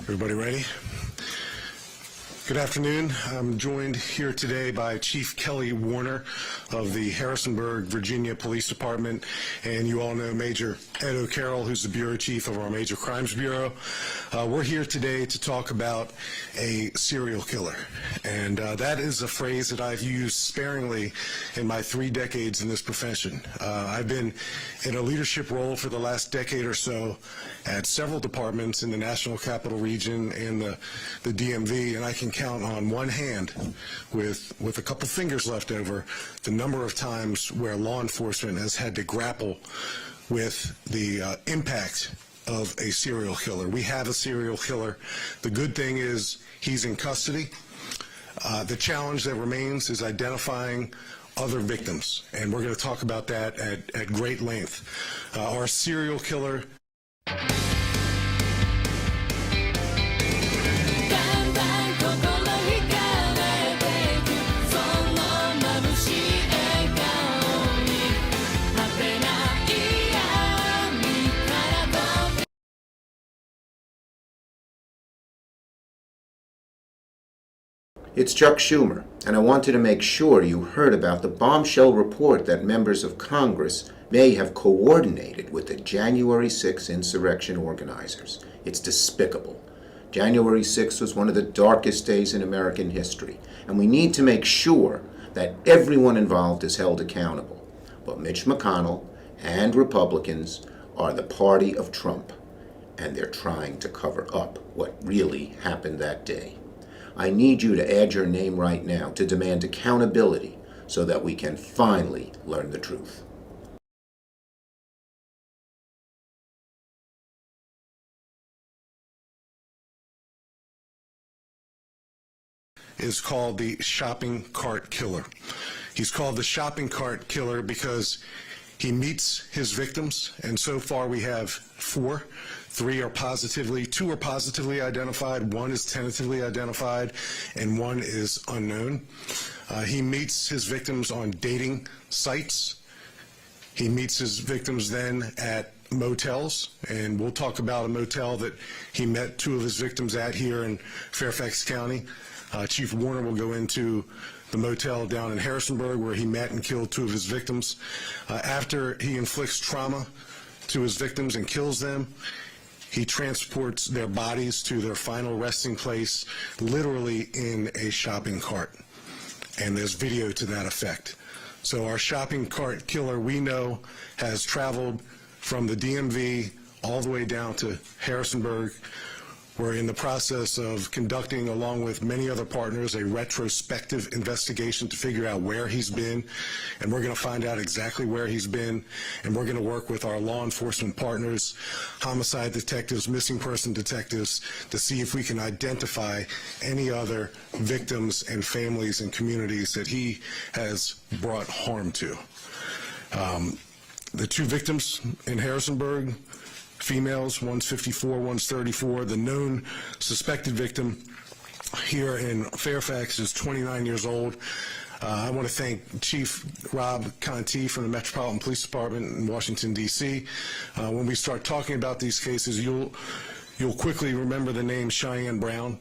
Everybody ready? Good afternoon. I'm joined here today by Chief Kelly Warner of the Harrisonburg, Virginia Police Department, and you all know Major Ed O'Carroll, who's the Bureau Chief of our Major Crimes Bureau. We're here today to talk about a serial killer, and that is a phrase that I've used sparingly in my 3 decades in this profession. I've been in a leadership role for the last decade or so at several departments in the National Capital Region and the DMV, and I can count on one hand with a couple fingers left over the number of times where law enforcement has had to grapple with the impact of a serial killer. We have a serial killer. The good thing is he's in custody. The challenge that remains is identifying other victims, and we're going to talk about that at great length. Our serial killer It's Chuck Schumer, and I wanted to make sure you heard about the bombshell report that members of Congress may have coordinated with the January 6th insurrection organizers. It's despicable. January 6th was one of the darkest days in American history, and we need to make sure that everyone involved is held accountable. But Mitch McConnell and Republicans are the party of Trump, and they're trying to cover up what really happened that day. I need you to add your name right now to demand accountability so that we can finally learn the truth. is called the shopping cart killer. He's called the shopping cart killer because he meets his victims, and so far we have 4. 2 are positively identified, 1 is tentatively identified, and 1 is unknown. He meets his victims on dating sites. He meets his victims then at motels, and we'll talk about a motel that he met 2 of his victims at here in Fairfax County. Chief Warner will go into the motel down in Harrisonburg where he met and killed 2 of his victims. After he inflicts trauma to his victims and kills them, he transports their bodies to their final resting place, literally in a shopping cart. And there's video to that effect. So our shopping cart killer, we know, has traveled from the DMV all the way down to Harrisonburg. We're in the process of conducting, along with many other partners, a retrospective investigation to figure out where he's been, and we're going to find out exactly where he's been, and we're going to work with our law enforcement partners, homicide detectives, missing person detectives, to see if we can identify any other victims and families and communities that he has brought harm to. The 2 victims in Harrisonburg, females, one's 54, one's 34. The known suspected victim here in Fairfax is 29 years old. I want to thank Chief Rob Conti from the Metropolitan Police Department in Washington, D.C. When we start talking about these cases, you'll quickly remember the name Cheyenne Brown.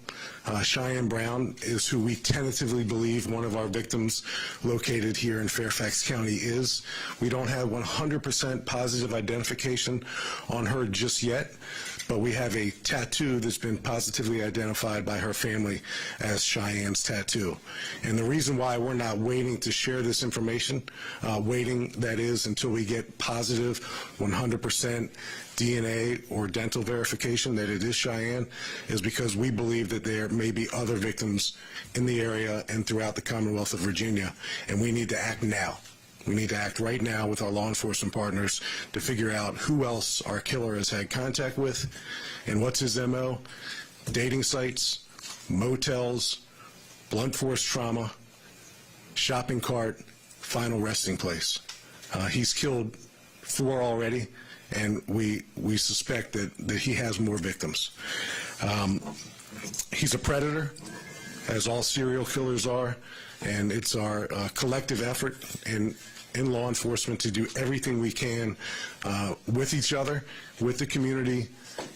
Cheyenne Brown is who we tentatively believe one of our victims located here in Fairfax County is. We don't have 100% positive identification on her just yet, but we have a tattoo that's been positively identified by her family as Cheyenne's tattoo. And the reason why we're not waiting to share this information, waiting that is until we get positive 100% DNA or dental verification that it is Cheyenne is because we believe that there may be other victims in the area and throughout the Commonwealth of Virginia, and we need to act now. We need to act right now with our law enforcement partners to figure out who else our killer has had contact with and what's his MO. Dating sites, motels, blunt force trauma, shopping cart, final resting place. He's killed 4 already, and we suspect that he has more victims. He's a predator, as all serial killers are, and it's our collective effort in law enforcement to do everything we can with each other, with the community,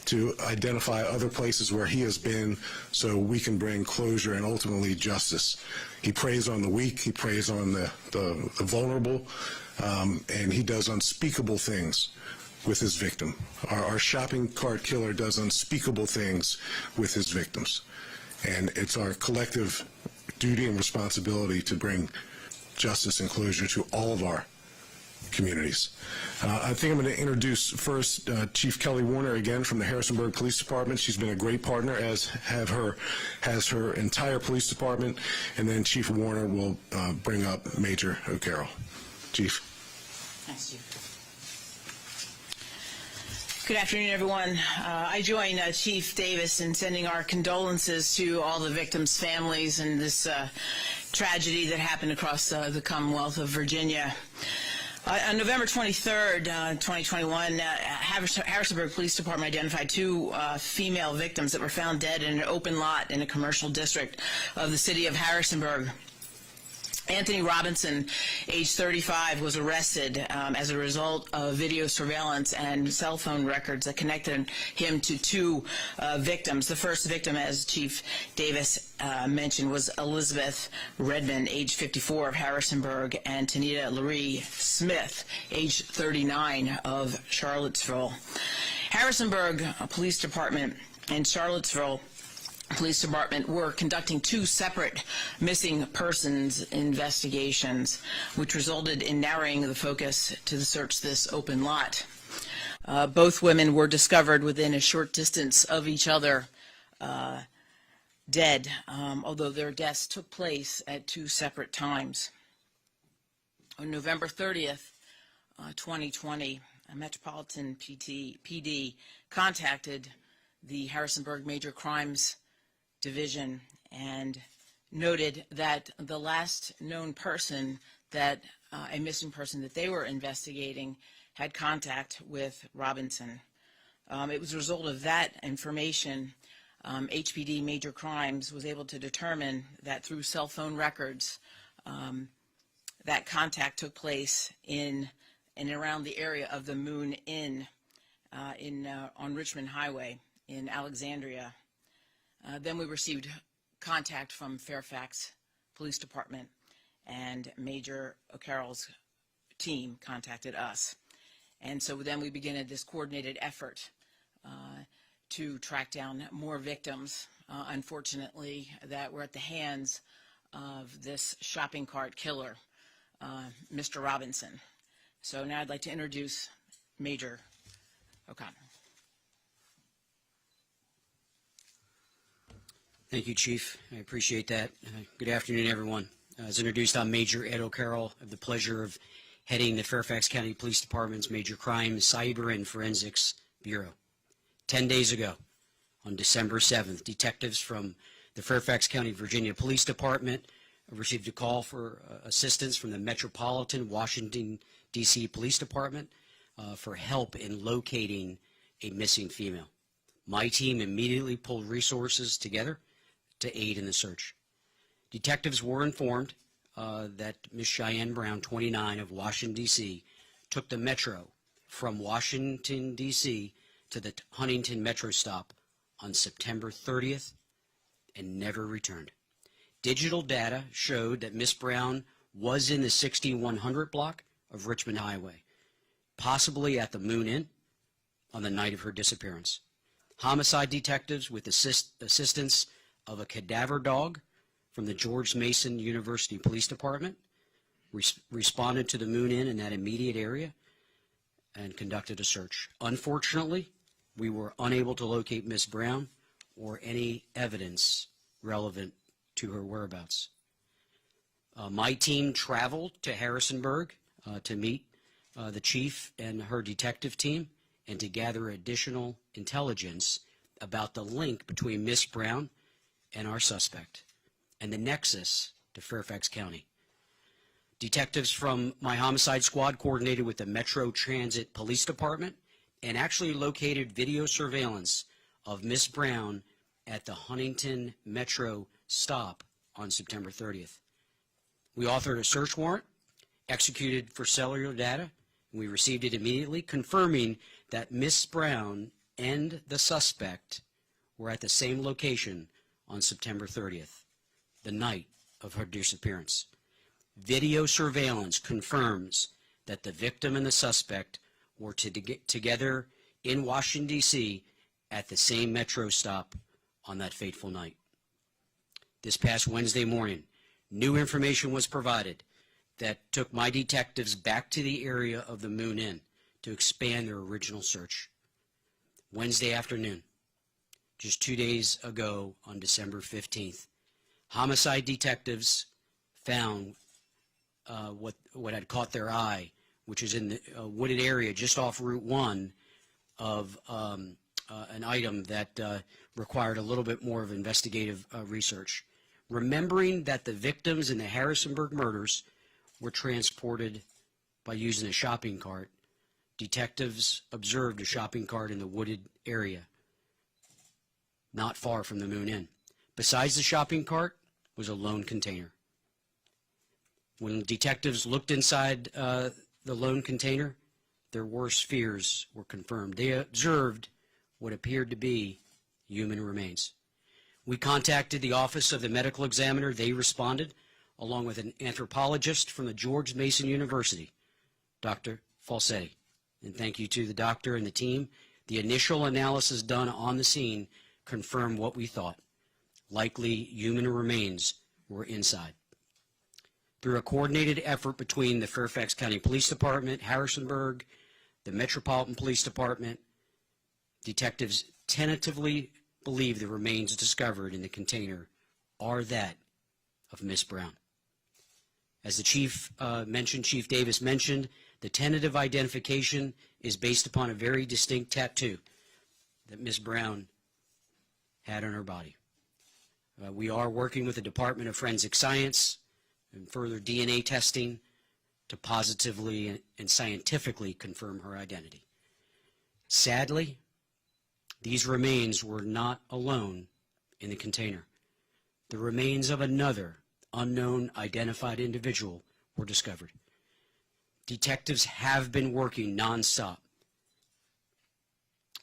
to identify other places where he has been so we can bring closure and ultimately justice. He preys on the weak, he preys on the vulnerable, and he does unspeakable things with his victim. Our shopping cart killer does unspeakable things with his victims. And it's our collective duty and responsibility to bring justice and closure to all of our communities. I think I'm going to introduce first Chief Kelly Warner again from the Harrisonburg Police Department. She's been a great partner, as has her entire police department. And then Chief Warner will bring up Major O'Carroll. Chief. Thanks, Chief. Good afternoon, everyone. I join Chief Davis in sending our condolences to all the victims' families in this tragedy that happened across the Commonwealth of Virginia. On November 23rd, 2021, Harrisonburg Police Department identified 2 female victims that were found dead in an open lot in a commercial district of the city of Harrisonburg. Anthony Robinson, age 35, was arrested as a result of video surveillance and cell phone records that connected him to 2 victims. The first victim, as Chief Davis mentioned, was Elizabeth Redmond, age 54, of Harrisonburg, and Tanita Laree Smith, age 39, of Charlottesville. Harrisonburg Police Department and Charlottesville Police Department were conducting 2 separate missing persons investigations, which resulted in narrowing the focus to search this open lot. Both women were discovered within a short distance of each other, dead, although their deaths took place at 2 separate times. On November 30th, 2020, a Metropolitan PD contacted the Harrisonburg Major Crimes Division and noted that the last known person that a missing person that they were investigating had contact with Robinson. It was a result of that information, HPD Major Crimes was able to determine that through cell phone records that contact took place in and around the area of the Moon Inn on Richmond Highway in Alexandria. Then we received contact from Fairfax Police Department, and Major O'Carroll's team contacted us. And so then we began this coordinated effort to track down more victims, unfortunately, that were at the hands of this shopping cart killer, Mr. Robinson. So now I'd like to introduce Major O'Connor. Thank you, Chief. I appreciate that. Good afternoon, everyone. As introduced, I'm Major Ed O'Carroll. I have the pleasure of heading the Fairfax County Police Department's Major Crimes, Cyber, and Forensics Bureau. 10 days ago, on December 7th, detectives from the Fairfax County, Virginia Police Department received a call for assistance from the Metropolitan Washington, D.C. Police Department for help in locating a missing female. My team immediately pulled resources together to aid in the search. Detectives were informed that Ms. Cheyenne Brown, 29, of Washington, D.C., took the Metro from Washington, D.C. to the Huntington Metro stop on September 30th and never returned. Digital data showed that Ms. Brown was in the 6100 block of Richmond Highway, possibly at the Moon Inn on the night of her disappearance. Homicide detectives, with assistance of a cadaver dog from the George Mason University Police Department, responded to the Moon Inn in that immediate area and conducted a search. Unfortunately, we were unable to locate Miss Brown or any evidence relevant to her whereabouts. My team traveled to Harrisonburg to meet the chief and her detective team and to gather additional intelligence about the link between Miss Brown and our suspect and the nexus to Fairfax County. Detectives from my homicide squad coordinated with the Metro Transit Police Department and actually located video surveillance of Miss Brown at the Huntington Metro stop on September 30th. We authored a search warrant, executed for cellular data, and we received it immediately, confirming that Miss Brown and the suspect were at the same location on September 30th, the night of her disappearance. Video surveillance confirms that the victim and the suspect were together in Washington, D.C. at the same metro stop on that fateful night. This past Wednesday morning, new information was provided that took my detectives back to the area of the Moon Inn to expand their original search. Wednesday afternoon, just 2 days ago on December 15th, homicide detectives found what had caught their eye, which is in the wooded area just off Route 1 of an item that required a little bit more of investigative research. Remembering that the victims in the Harrisonburg murders were transported by using a shopping cart, detectives observed a shopping cart in the wooded area not far from the Moon Inn. Besides the shopping cart was a lone container. When detectives looked inside the lone container, their worst fears were confirmed. They observed what appeared to be human remains. We contacted the Office of the Medical Examiner. They responded, along with an anthropologist from the George Mason University, Dr. Falsetti. And thank you to the doctor and the team. The initial analysis done on the scene confirmed what we thought. Likely human remains were inside. Through a coordinated effort between the Fairfax County Police Department, Harrisonburg, the Metropolitan Police Department, detectives tentatively believe the remains discovered in the container are that of Miss Brown. As the Chief Davis mentioned, the tentative identification is based upon a very distinct tattoo that Miss Brown had on her body. We are working with the Department of Forensic Science and further DNA testing to positively and scientifically confirm her identity. Sadly, these remains were not alone in the container. The remains of another unknown identified individual were discovered. Detectives have been working nonstop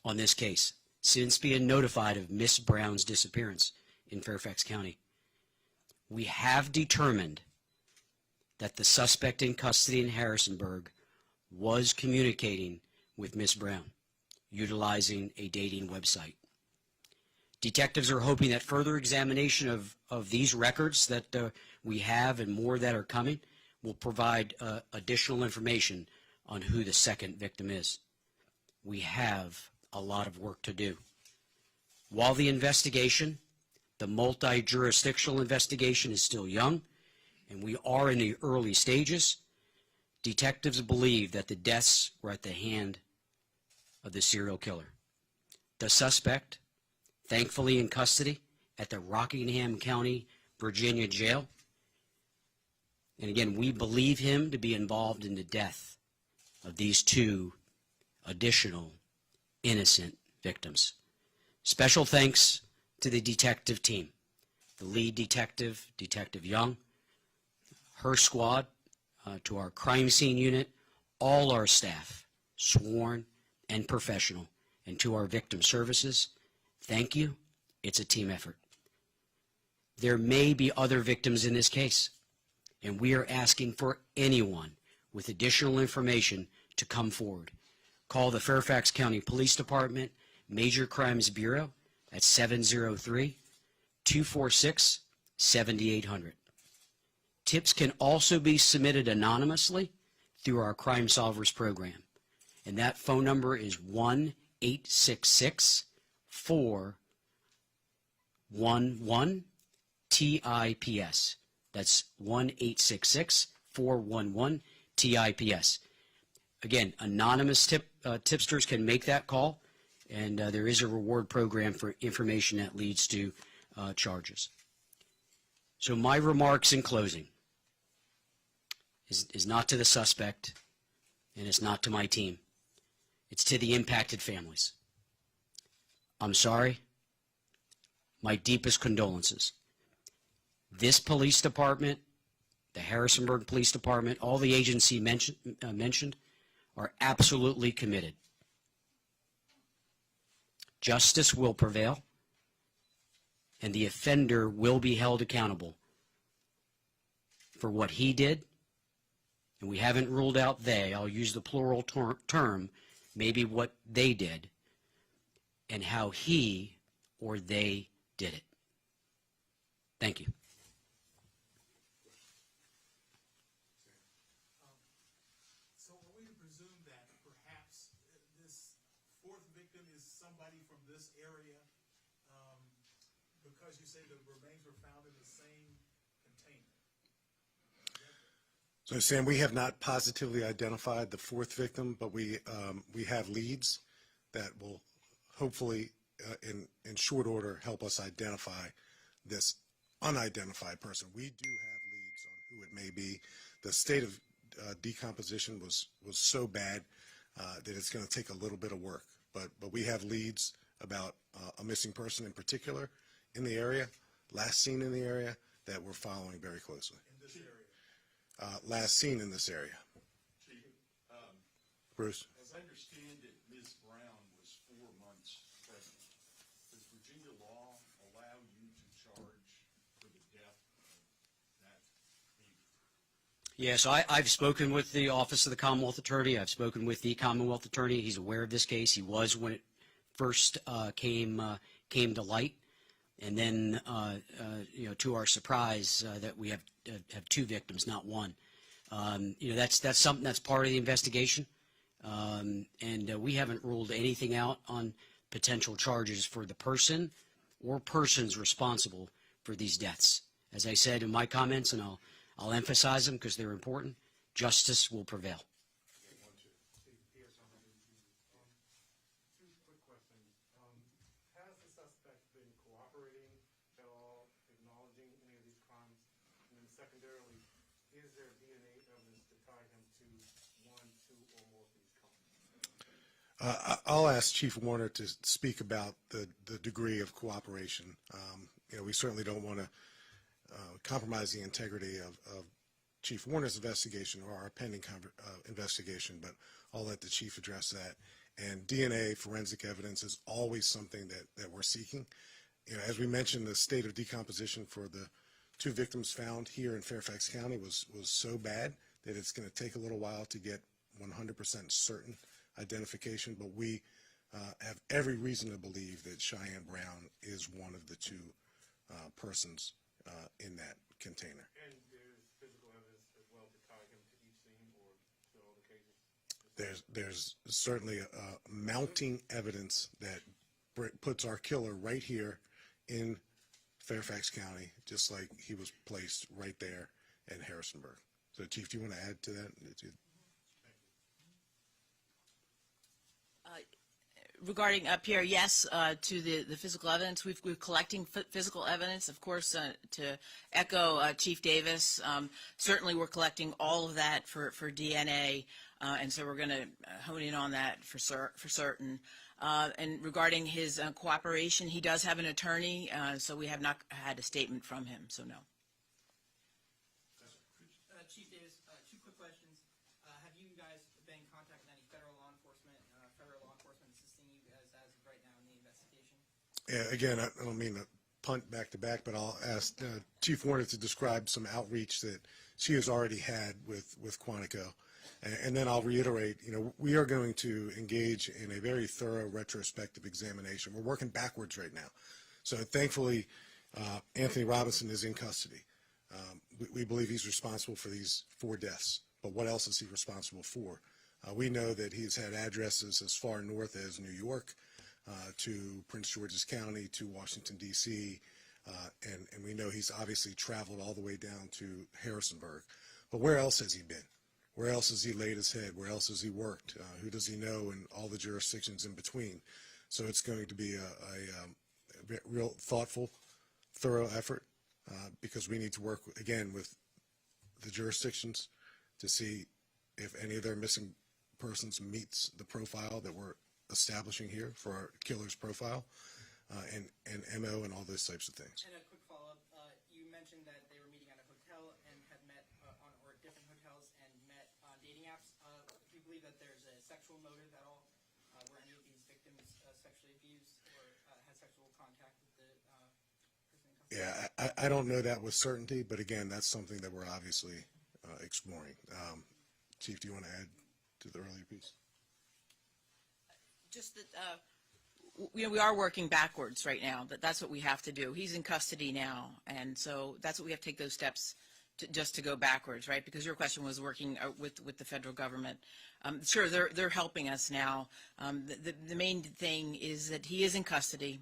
on this case since being notified of Miss Brown's disappearance in Fairfax County. We have determined that the suspect in custody in Harrisonburg was communicating with Miss Brown, utilizing a dating website. Detectives are hoping that further examination of these records that we have and more that are coming will provide additional information on who the second victim is. We have a lot of work to do. While the investigation, the multi-jurisdictional investigation, is still young, and we are in the early stages, detectives believe that the deaths were at the hand of the serial killer. The suspect, thankfully in custody at the Rockingham County, Virginia jail. And again, we believe him to be involved in the death of these two additional innocent victims. Special thanks to the detective team, the lead detective, Detective Young, her squad, to our crime scene unit, all our staff, sworn and professional, and to our victim services. Thank you. It's a team effort. There may be other victims in this case, and we are asking for anyone with additional information to come forward. Call the Fairfax County Police Department Major Crimes Bureau at 703-246-7800. Tips can also be submitted anonymously through our Crime Solvers program. And that phone number is 1-866-411-TIPS. That's 1-866-411-TIPS. Again, anonymous tipsters can make that call, and there is a reward program for information that leads to charges. So my remarks in closing is not to the suspect, and it's not to my team. It's to the impacted families. I'm sorry. My deepest condolences. This police department, the Harrisonburg Police Department, all the agencies mentioned are absolutely committed. Justice will prevail, and the offender will be held accountable for what he did. And we haven't ruled out they, I'll use the plural term, maybe what they did, and how he or they did it. Thank you. So are we to presume that perhaps this fourth victim is somebody from this area, because you say the remains were found in the same container? So Sam, we have not positively identified the fourth victim, but we have leads that will hopefully in short order help us identify this unidentified person. We do have leads on who it may be. The state of decomposition was so bad that it's going to take a little bit of work, but we have leads about a missing person in particular in the area, last seen in the area, that we're following very closely. In this area? Last seen in this area. Chief, Bruce? as I understand it, Ms. Brown was 4 months pregnant. Does Virginia law allow you to charge for the death of that baby? Yes, I've spoken with the Office of the Commonwealth Attorney. I've spoken with the Commonwealth Attorney. He's aware of this case. He was when it first came to light. And then, to our surprise, that we have two victims, not one. That's something that's part of the investigation. And we haven't ruled anything out on potential charges for the person or persons responsible for these deaths. As I said in my comments, and I'll emphasize them because they're important, justice will prevail. Two quick questions. Has the suspect been cooperating at all, acknowledging any of these crimes? And then secondarily, is there DNA evidence to tie him to one, two, or more of these crimes? I'll ask Chief Warner to speak about the degree of cooperation. We certainly don't want to compromise the integrity of Chief Warner's investigation or our pending investigation, but I'll let the Chief address that. And DNA forensic evidence is always something that we're seeking. As we mentioned, the state of decomposition for the two victims found here in Fairfax County was so bad that it's going to take a little while to get 100% certain identification, but we have every reason to believe that Cheyenne Brown is one of the two persons in that container. And there's physical evidence as well to tie him to each scene or to all the cases? There's certainly mounting evidence that puts our killer right here in Fairfax County, just like he was placed right there in Harrisonburg. So, Chief, do you want to add to that? Regarding Pierre, yes, to the physical evidence, we're collecting physical evidence, of course, to echo Chief Davis. Certainly, we're collecting all of that for DNA, and so we're going to hone in on that for certain. And regarding his cooperation, he does have an attorney, so we have not had a statement from him, so no. Chief Davis, two quick questions. Have you guys been in contact with any federal law enforcement assisting you guys as of right now in the investigation? Yeah, again, I don't mean to punt back to back, but I'll ask Chief Warner to describe some outreach that she has already had with Quantico. And then I'll reiterate, we are going to engage in a very thorough retrospective examination. We're working backwards right now. So thankfully, Anthony Robinson is in custody. We believe he's responsible for these 4 deaths, but what else is he responsible for? We know that he's had addresses as far north as New York, to Prince George's County, to Washington, D.C., and we know he's obviously traveled all the way down to Harrisonburg. But where else has he been? Where else has he laid his head? Where else has he worked? Who does he know in all the jurisdictions in between? So it's going to be a real thoughtful, thorough effort, because we need to work, again, with the jurisdictions to see if any of their missing persons meets the profile that we're establishing here for our killer's profile, and MO and all those types of things. And a quick follow-up, you mentioned that they were meeting at a hotel and had met or different hotels and met on dating apps. Do you believe that there's a sexual motive at all? Were any of these victims sexually abused or had sexual contact with the person in custody? Yeah, I don't know that with certainty, but again, that's something that we're obviously exploring. Chief, do you want to add to the earlier piece? Just that, we are working backwards right now. That's what we have to do. He's in custody now, and so that's what we have to take those steps just to go backwards, right? Because your question was working with the federal government. Sure, they're helping us now. The main thing is that he is in custody.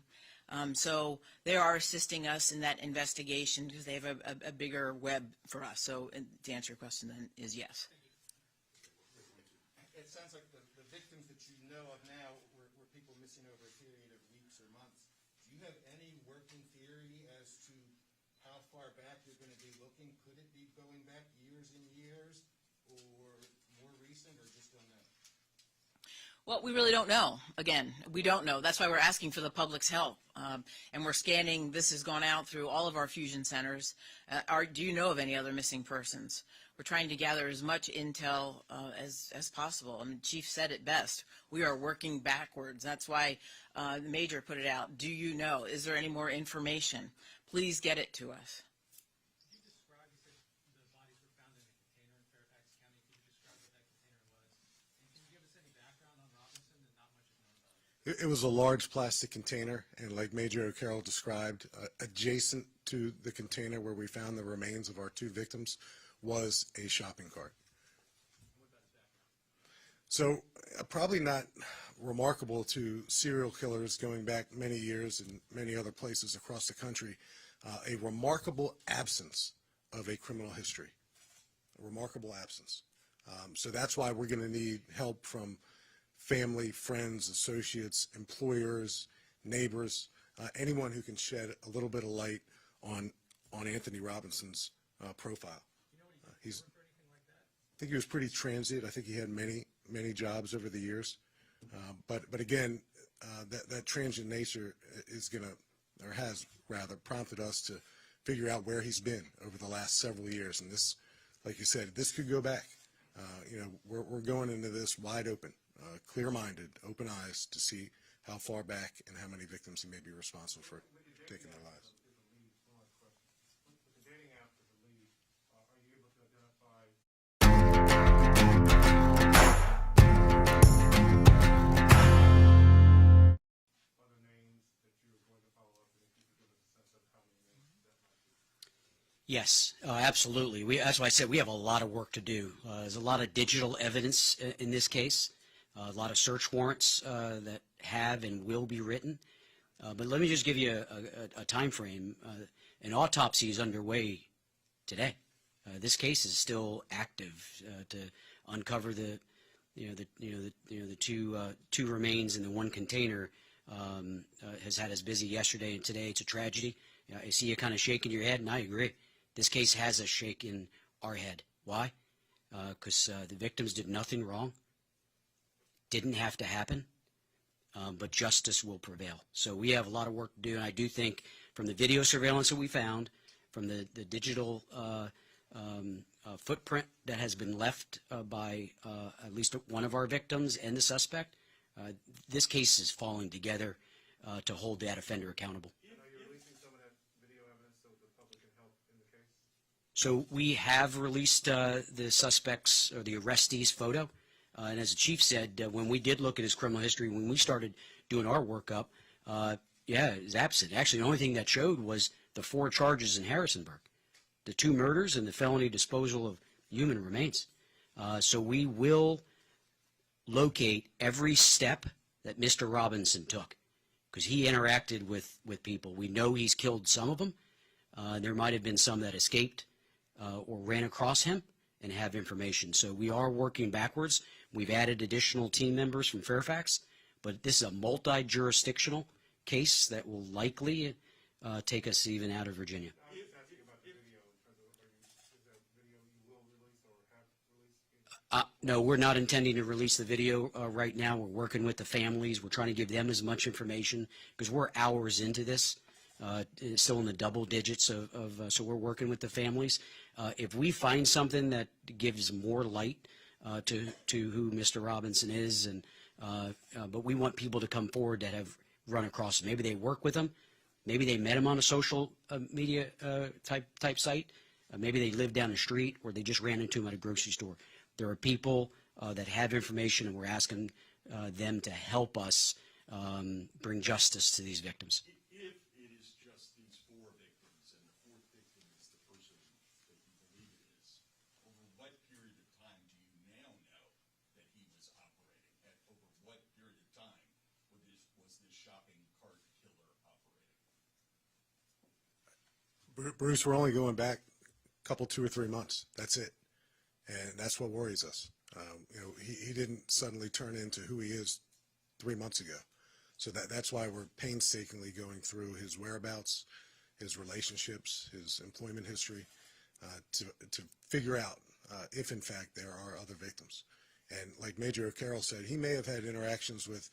So they are assisting us in that investigation because they have a bigger web for us. So to answer your question then is yes. It sounds like the victims that you know of now were people missing over a period of weeks or months. Do you have any working theory as to how far back you're going to be looking? Could it be going back years and years, or more recent, or just don't know? Well, we really don't know. Again, we don't know. That's why we're asking for the public's help. And we're scanning. This has gone out through all of our fusion centers. Do you know of any other missing persons? We're trying to gather as much intel as possible. I mean, Chief said it best. We are working backwards. That's why the Major put it out. Do you know? Is there any more information? Please get it to us. Could you describe, you said the bodies were found in a container in Fairfax County. Could you describe what that container was? And can you give us any background on Robinson that not much is known about? It was a large plastic container, and like Major O'Carroll described, adjacent to the container where we found the remains of our two victims was a shopping cart. So probably not remarkable to serial killers going back many years in many other places across the country, a remarkable absence of a criminal history, a remarkable absence. So that's why we're going to need help from family, friends, associates, employers, neighbors, anyone who can shed a little bit of light on Anthony Robinson's profile. I think he was pretty transient. I think he had many jobs over the years. But again, that transient nature is going to, or has rather, prompted us to figure out where he's been over the last several years. And this, like you said, this could go back. We're going into this wide open, clear-minded, open eyes to see how far back and how many victims he may be responsible for taking their lives. With the dating app as a lead, are you able to identify other names that you're going to follow up, and if you could give us a sense of how many names that might be? Yes, absolutely. That's why I said we have a lot of work to do. There's a lot of digital evidence in this case, a lot of search warrants that have and will be written. But let me just give you a time frame. An autopsy is underway today. This case is still active to uncover the two remains in the one container. Has had us busy yesterday and today. It's a tragedy. I see you kind of shaking your head, and I agree. This case has us shaking our head. Why? Because the victims did nothing wrong. Didn't have to happen. But justice will prevail. So we have a lot of work to do, and I do think from the video surveillance that we found, from the digital footprint that has been left by at least one of our victims and the suspect, this case is falling together to hold that offender accountable. Are you releasing some of that video evidence so the public can help in the case? So we have released the suspect's or the arrestee's photo. And as the chief said, when we did look at his criminal history, when we started doing our workup, yeah, it was absent. Actually, the only thing that showed was the 4 charges in Harrisonburg, the 2 murders and the felony disposal of human remains. So we will locate every step that Mr. Robinson took, because he interacted with people. We know he's killed some of them. There might have been some that escaped or ran across him and have information. So we are working backwards. We've added additional team members from Fairfax, but this is a multi-jurisdictional case that will likely take us even out of Virginia. I was just asking about the video in terms of, is that video you will release or have released? No, we're not intending to release the video right now. We're working with the families. We're trying to give them as much information because we're hours into this. It's still in the double digits so we're working with the families. If we find something that gives more light to who Mr. Robinson is, but we want people to come forward that have run across him. Maybe they work with him. Maybe they met him on a social media type site. Maybe they live down the street, or they just ran into him at a grocery store. There are people that have information, and we're asking them to help us bring justice to these victims. If it is just these four victims and the fourth victim is the person that you believe it is, over what period of time do you now know that he was operating? Over what period of time was this shopping cart killer operating? Bruce, we're only going back a couple, 2 or 3 months. That's it. And that's what worries us. He didn't suddenly turn into who he is 3 months ago. So that's why we're painstakingly going through his whereabouts, his relationships, his employment history, to figure out if, in fact, there are other victims. And like Major O'Carroll said, he may have had interactions with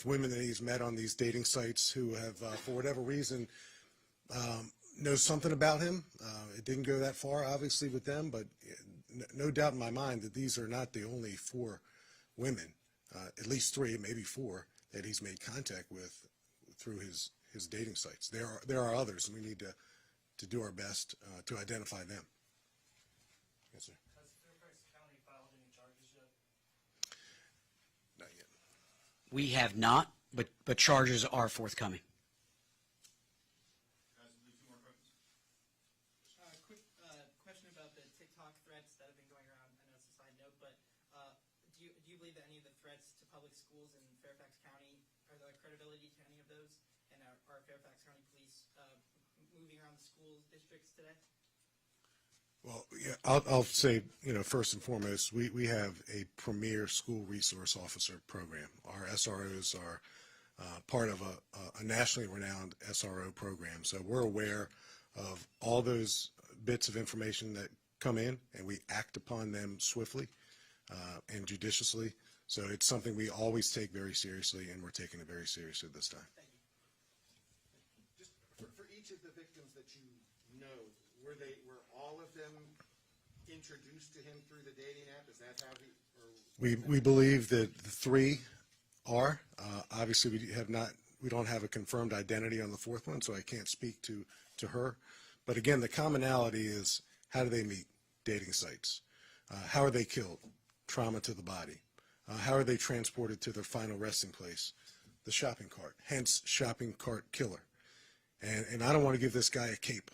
women that he's met on these dating sites who have, for whatever reason, know something about him. It didn't go that far, obviously, with them, but no doubt in my mind that these are not the only 4 women, at least 3, maybe 4, that he's made contact with through his dating sites. There are others, and we need to do our best to identify them. Yes, sir. Has Fairfax County filed any charges yet? Not yet. We have not, but charges are forthcoming. Quick question about the TikTok threats that have been going around. I know it's a side note, but do you believe that any of the threats to public schools in Fairfax County, are there credibility to any of those? And are Fairfax County police moving around the school districts today? Well, yeah, I'll say, first and foremost, we have a premier school resource officer program. Our SROs are part of a nationally renowned SRO program. So we're aware of all those bits of information that come in, and we act upon them swiftly and judiciously. So it's something we always take very seriously, and we're taking it very seriously this time. Thank you. Just for each of the victims that you know, were all of them introduced to him through the dating app? Is that how We believe that the 3 are. Obviously, we don't have a confirmed identity on the 4th one, so I can't speak to her. But again, the commonality is, how do they meet? Dating sites. How are they killed? Trauma to the body. How are they transported to their final resting place? The shopping cart, hence shopping cart killer. And I don't want to give this guy a cape.